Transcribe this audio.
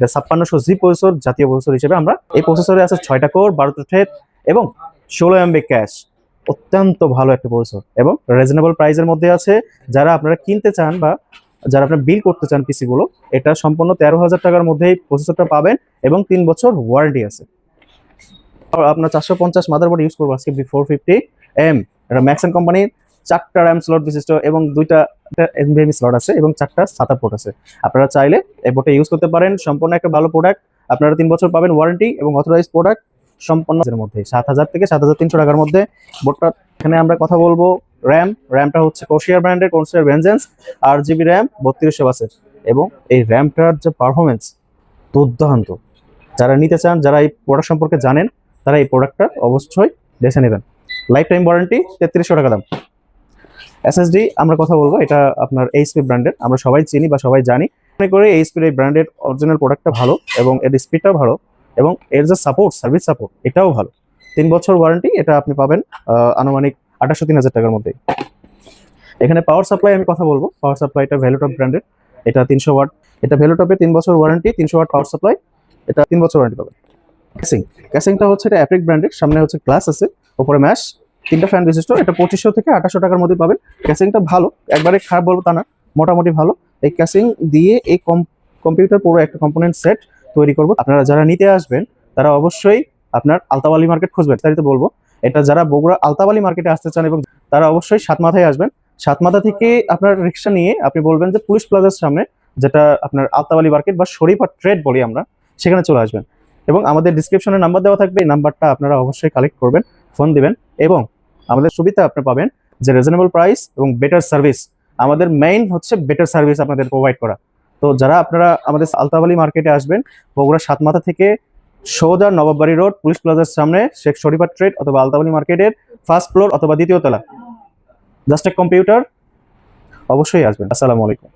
এটা 5600 জি প্রসেসর, জাতীয় প্রসেসর হিসেবে আমরা এই প্রসেসরে আছে 6টা কোর, 12টা থ্রেড এবং 16 MB ক্যাশ। অত্যন্ত ভালো একটা প্রসেসর এবং রিজনেবল প্রাইসের মধ্যে আছে। যারা আপনারা কিনতে চান বা যারা আপনারা বিল করতে চান পিসি গুলো, এটা সম্পূর্ণ 13,000 টাকার মধ্যেই প্রসেসরটা পাবেন এবং 3 বছর ওয়ারেন্টি আছে। আপনার 450 মাদারবোর্ড ইউজ করবো আজকে B450M, এটা ম্যাক্সন কোম্পানির 4টা র্যাম স্লট বিশিষ্ট এবং 2টা NVMe স্লট আছে এবং 4টা SATA পোর্ট আছে। আপনারা চাইলে এই বোর্ডটা ইউজ করতে পারেন। সম্পূর্ণ একটা ভালো প্রোডাক্ট, আপনারা 3 বছর পাবেন ওয়ারেন্টি এবং অথরাইজ প্রোডাক্ট সম্পূর্ণ এর মধ্যে 7,000 থেকে 7,300 টাকার মধ্যে বোর্ডটা। এখানে আমরা কথা বলবো র্যামটা হচ্ছে কোর্সিয়ার ব্র্যান্ডের কোর্সিয়ার ভেনজেন্স 8GB র্যাম 3200 বাসের এবং এই র্যামটার যে পারফরমেন্স দুর্দান্ত। যারা নিতে চান, যারা এই প্রোডাক্ট সম্পর্কে জানেন, তারা এই প্রোডাক্টটা অবশ্যই বেছে নেবেন। লাইফ টাইম ওয়ারেন্টি, 3300 টাকা দাম। এসএসডি আমরা কথা বলবো, এটা আপনার এইচপি ব্র্যান্ডের, আমরা সবাই চিনি বা সবাই জানি। মনে করে এইচপির এই ব্র্যান্ডের অরিজিনাল প্রোডাক্টটা ভালো এবং এর স্পিডটাও ভালো এবং এর যে সার্ভিস সাপোর্ট এটাও ভালো। 3 বছর ওয়ারেন্টি, এটা আপনি পাবেন আনুমানিক 28,000 টাকার মধ্যে। এখানে পাওয়ার সাপ্লাই আমি কথা বলবো। পাওয়ার সাপ্লাইটা ভ্যালুটপ ব্র্যান্ডের, এটা 300 ওয়াট। এটা ভ্যালুটপে 3 বছর ওয়ারেন্টি, 300 ওয়াট পাওয়ার সাপ্লাই, এটা 3 বছর ওয়ারেন্টি পাবেন। ক্যাসিংটা হচ্ছে এটা অ্যাপ্রিক ব্র্যান্ডের, সামনে হচ্ছে গ্লাস আছে, উপরে ম্যাশ, 3টা ফ্যান বিশিষ্ট। এটা 2500 থেকে 2800 টাকার মধ্যে পাবেন। ক্যাসিংটা ভালো, একবারে খারাপ বলবো তা না, মোটামুটি ভালো। এই ক্যাসিং দিয়ে এই কম্পিউটার পুরো একটা কম্পোনেন্ট সেট তৈরি করবো। আপনারা যারা নিতে আসবেন তারা অবশ্যই আপনার আলতাবালি মার্কেট খুঁজবেন, তাই তো বলবো। এটা যারা বগুড়া আলতাবালি মার্কেটে আসতে চান এবং তারা অবশ্যই 7 মাথায় আসবেন। 7 মাথা থেকে আপনার রিক্সা নিয়ে আপনি বলবেন যে পুলিশ প্লাজার সামনে, যেটা আপনার আলতাবালি মার্কেট বা শরীফা ট্রেড বলি আমরা, সেখানে চলে আসবেন এবং আমাদের ডিসক্রিপশনে নাম্বার দেওয়া থাকবে। এই নাম্বারটা আপনারা অবশ্যই কালেক্ট করবেন, ফোন দিবেন এবং আমাদের সুবিধা আপনি পাবেন যে রিজনেবল প্রাইস এবং বেটার সার্ভিস। আমাদের মেইন হচ্ছে বেটার সার্ভিস আপনাদের প্রোভাইড করা। তো যারা আপনারা আমাদের আলতাবালি মার্কেটে আসবেন, বগুড়া 7 মাথা থেকে সোজা নবাববাড়ি রোড পুলিশ প্লাজার সামনে শেখ শরীফা ট্রেড অথবা আলতাবালি মার্কেটের ফার্স্ট ফ্লোর অথবা দ্বিতীয় তলা, জাস্ট এক কম্পিউটার, অবশ্যই আসবেন। আসসালামু আলাইকুম।